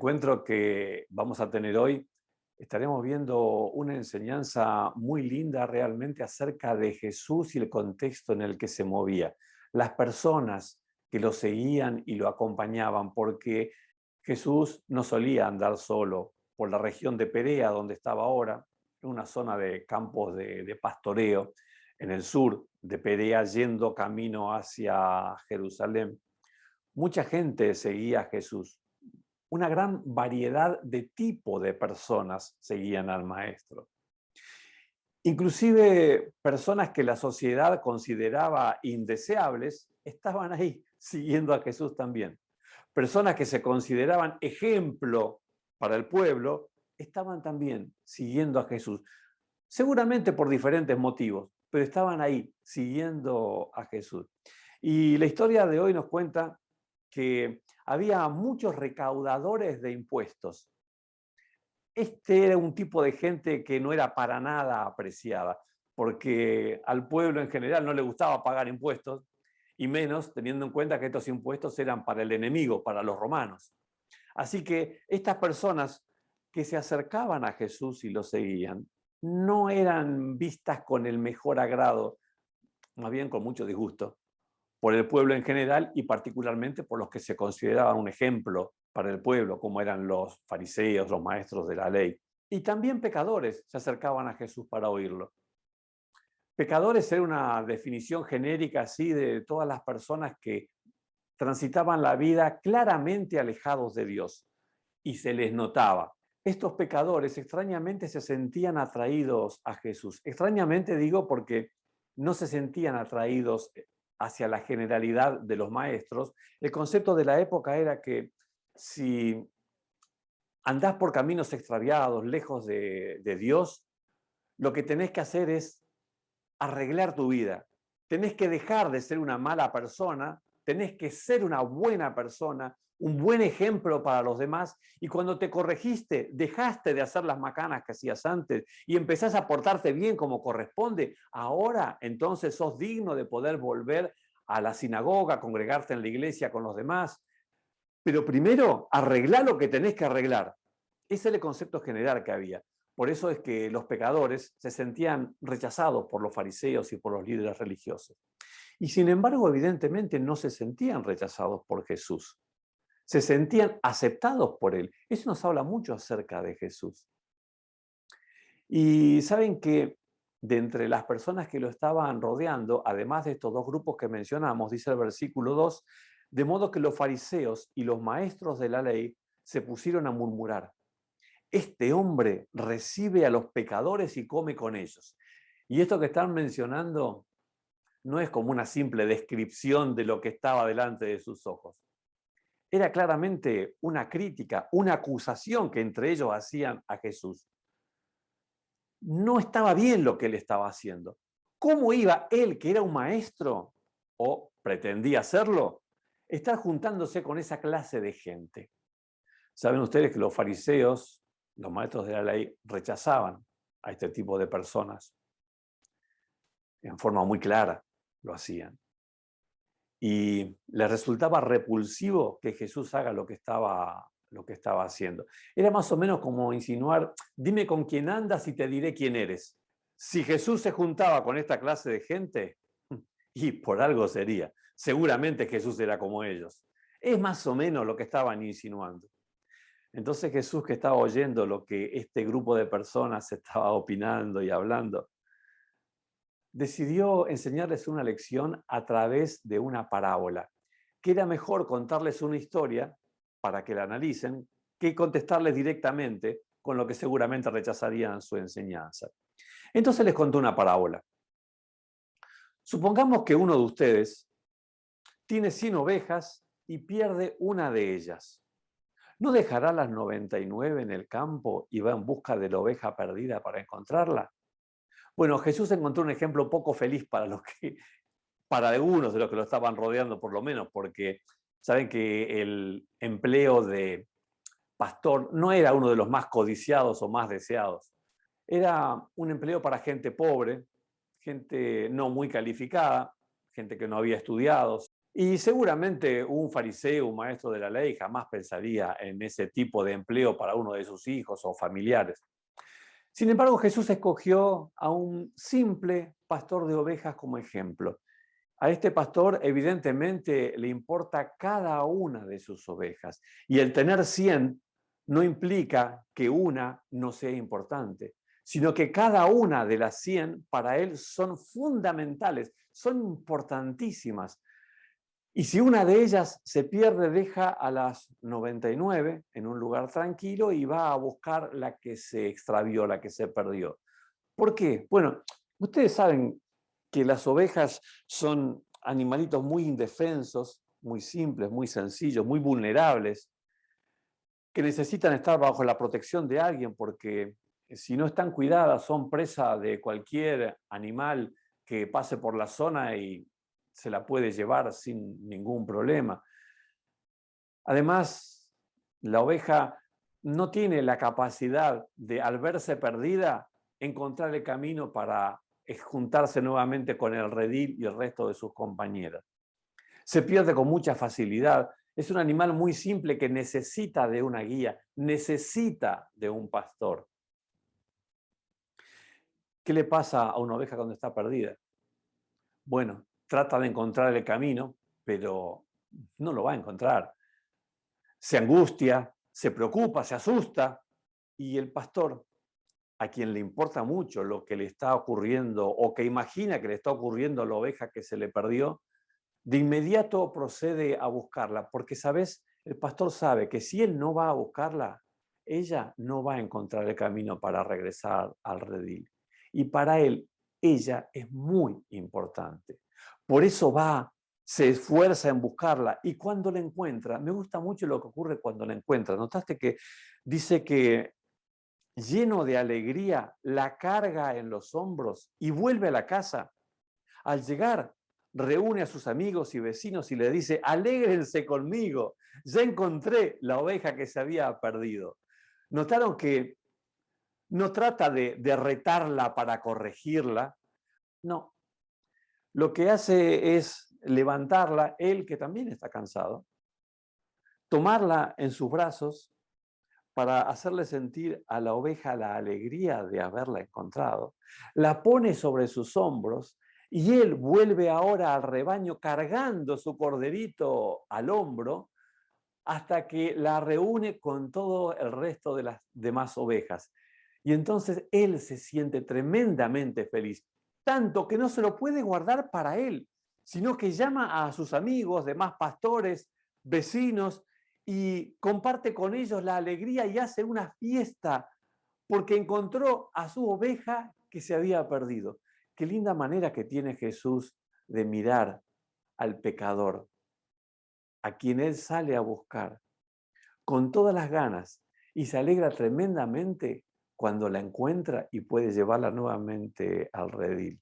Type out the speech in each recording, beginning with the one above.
encuentro que vamos a tener hoy, estaremos viendo una enseñanza muy linda realmente acerca de Jesús y el contexto en el que se movía. Las personas que lo seguían y lo acompañaban, porque Jesús no solía andar solo por la región de Perea, donde estaba ahora, en una zona de campos de pastoreo, en el sur de Perea, yendo camino hacia Jerusalén. Mucha gente seguía a Jesús. Una gran variedad de tipo de personas seguían al maestro. Inclusive personas que la sociedad consideraba indeseables estaban ahí siguiendo a Jesús también. Personas que se consideraban ejemplo para el pueblo estaban también siguiendo a Jesús. Seguramente por diferentes motivos, pero estaban ahí siguiendo a Jesús. Y la historia de hoy nos cuenta que había muchos recaudadores de impuestos. Este era un tipo de gente que no era para nada apreciada, porque al pueblo en general no le gustaba pagar impuestos, y menos teniendo en cuenta que estos impuestos eran para el enemigo, para los romanos. Así que estas personas que se acercaban a Jesús y lo seguían, no eran vistas con el mejor agrado, más bien con mucho disgusto, por el pueblo en general y particularmente por los que se consideraban un ejemplo para el pueblo, como eran los fariseos, los maestros de la ley. Y también pecadores se acercaban a Jesús para oírlo. Pecadores era una definición genérica así de todas las personas que transitaban la vida claramente alejados de Dios y se les notaba. Estos pecadores extrañamente se sentían atraídos a Jesús. Extrañamente digo porque no se sentían atraídos hacia la generalidad de los maestros. El concepto de la época era que si andás por caminos extraviados, lejos de Dios, lo que tenés que hacer es arreglar tu vida. Tenés que dejar de ser una mala persona, tenés que ser una buena persona, un buen ejemplo para los demás, y cuando te corregiste, dejaste de hacer las macanas que hacías antes y empezás a portarte bien como corresponde, ahora entonces sos digno de poder volver a la sinagoga, congregarte en la iglesia con los demás. Pero primero, arreglá lo que tenés que arreglar. Ese era el concepto general que había. Por eso es que los pecadores se sentían rechazados por los fariseos y por los líderes religiosos. Y sin embargo, evidentemente no se sentían rechazados por Jesús. Se sentían aceptados por él. Eso nos habla mucho acerca de Jesús. Y saben que de entre las personas que lo estaban rodeando, además de estos dos grupos que mencionamos, dice el versículo 2, de modo que los fariseos y los maestros de la ley se pusieron a murmurar. Este hombre recibe a los pecadores y come con ellos. Y esto que están mencionando no es como una simple descripción de lo que estaba delante de sus ojos. Era claramente una crítica, una acusación que entre ellos hacían a Jesús. No estaba bien lo que él estaba haciendo. ¿Cómo iba él, que era un maestro, o pretendía serlo, estar juntándose con esa clase de gente? Saben ustedes que los fariseos, los maestros de la ley, rechazaban a este tipo de personas. En forma muy clara lo hacían. Y les resultaba repulsivo que Jesús haga lo que estaba haciendo. Era más o menos como insinuar, dime con quién andas y te diré quién eres. Si Jesús se juntaba con esta clase de gente, y por algo sería, seguramente Jesús era como ellos. Es más o menos lo que estaban insinuando. Entonces Jesús, que estaba oyendo lo que este grupo de personas estaba opinando y hablando, decidió enseñarles una lección a través de una parábola, que era mejor contarles una historia para que la analicen que contestarles directamente con lo que seguramente rechazarían su enseñanza. Entonces les contó una parábola. Supongamos que uno de ustedes tiene 100 ovejas y pierde una de ellas. ¿No dejará las 99 en el campo y va en busca de la oveja perdida para encontrarla? Bueno, Jesús encontró un ejemplo poco feliz para algunos de los que lo estaban rodeando por lo menos, porque saben que el empleo de pastor no era uno de los más codiciados o más deseados. Era un empleo para gente pobre, gente no muy calificada, gente que no había estudiado. Y seguramente un fariseo, un maestro de la ley, jamás pensaría en ese tipo de empleo para uno de sus hijos o familiares. Sin embargo, Jesús escogió a un simple pastor de ovejas como ejemplo. A este pastor evidentemente le importa cada una de sus ovejas y el tener 100 no implica que una no sea importante, sino que cada una de las 100 para él son fundamentales, son importantísimas. Y si una de ellas se pierde, deja a las 99 en un lugar tranquilo y va a buscar la que se extravió, la que se perdió. ¿Por qué? Bueno, ustedes saben que las ovejas son animalitos muy indefensos, muy simples, muy sencillos, muy vulnerables, que necesitan estar bajo la protección de alguien porque si no están cuidadas son presa de cualquier animal que pase por la zona y se la puede llevar sin ningún problema. Además, la oveja no tiene la capacidad de, al verse perdida, encontrar el camino para juntarse nuevamente con el redil y el resto de sus compañeras. Se pierde con mucha facilidad. Es un animal muy simple que necesita de una guía, necesita de un pastor. ¿Qué le pasa a una oveja cuando está perdida? Bueno, trata de encontrar el camino, pero no lo va a encontrar. Se angustia, se preocupa, se asusta, y el pastor, a quien le importa mucho lo que le está ocurriendo o que imagina que le está ocurriendo a la oveja que se le perdió, de inmediato procede a buscarla, porque, ¿sabes? El pastor sabe que si él no va a buscarla, ella no va a encontrar el camino para regresar al redil. Y para él, ella es muy importante. Por eso va, se esfuerza en buscarla y cuando la encuentra, me gusta mucho lo que ocurre cuando la encuentra. ¿Notaste que dice que lleno de alegría la carga en los hombros y vuelve a la casa? Al llegar, reúne a sus amigos y vecinos y le dice: alégrense conmigo, ya encontré la oveja que se había perdido. Notaron que no trata de retarla para corregirla, no. Lo que hace es levantarla, él que también está cansado, tomarla en sus brazos para hacerle sentir a la oveja la alegría de haberla encontrado, la pone sobre sus hombros y él vuelve ahora al rebaño cargando su corderito al hombro hasta que la reúne con todo el resto de las demás ovejas. Y entonces él se siente tremendamente feliz, tanto que no se lo puede guardar para él, sino que llama a sus amigos, demás pastores, vecinos, y comparte con ellos la alegría y hace una fiesta porque encontró a su oveja que se había perdido. Qué linda manera que tiene Jesús de mirar al pecador, a quien él sale a buscar con todas las ganas y se alegra tremendamente cuando la encuentra y puede llevarla nuevamente al redil.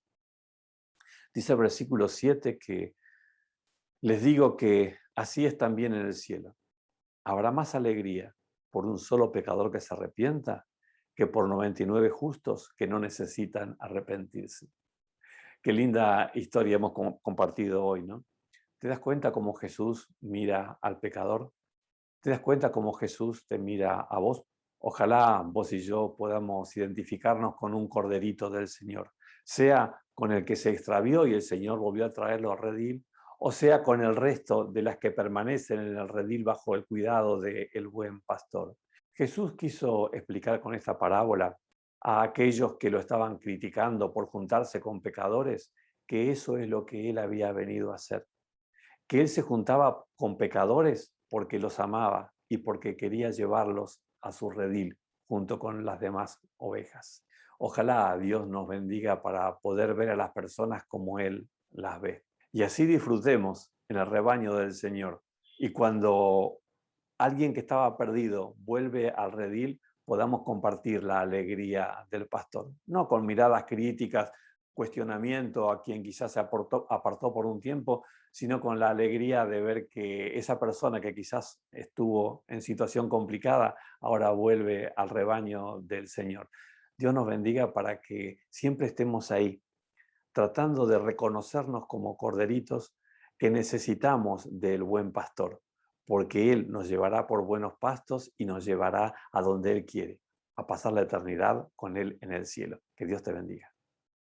Dice el versículo 7 que les digo que así es también en el cielo. Habrá más alegría por un solo pecador que se arrepienta que por 99 justos que no necesitan arrepentirse. Qué linda historia hemos compartido hoy, ¿no? ¿Te das cuenta cómo Jesús mira al pecador? ¿Te das cuenta cómo Jesús te mira a vos? Ojalá vos y yo podamos identificarnos con un corderito del Señor, sea con el que se extravió y el Señor volvió a traerlo al redil, o sea con el resto de las que permanecen en el redil bajo el cuidado del buen pastor. Jesús quiso explicar con esta parábola a aquellos que lo estaban criticando por juntarse con pecadores que eso es lo que él había venido a hacer, que él se juntaba con pecadores porque los amaba y porque quería llevarlos a su redil junto con las demás ovejas. Ojalá Dios nos bendiga para poder ver a las personas como Él las ve. Y así disfrutemos en el rebaño del Señor. Y cuando alguien que estaba perdido vuelve al redil, podamos compartir la alegría del pastor, no con miradas críticas, cuestionamiento a quien quizás se apartó por un tiempo, sino con la alegría de ver que esa persona que quizás estuvo en situación complicada, ahora vuelve al rebaño del Señor. Dios nos bendiga para que siempre estemos ahí, tratando de reconocernos como corderitos que necesitamos del buen pastor, porque Él nos llevará por buenos pastos y nos llevará a donde Él quiere, a pasar la eternidad con Él en el cielo. Que Dios te bendiga.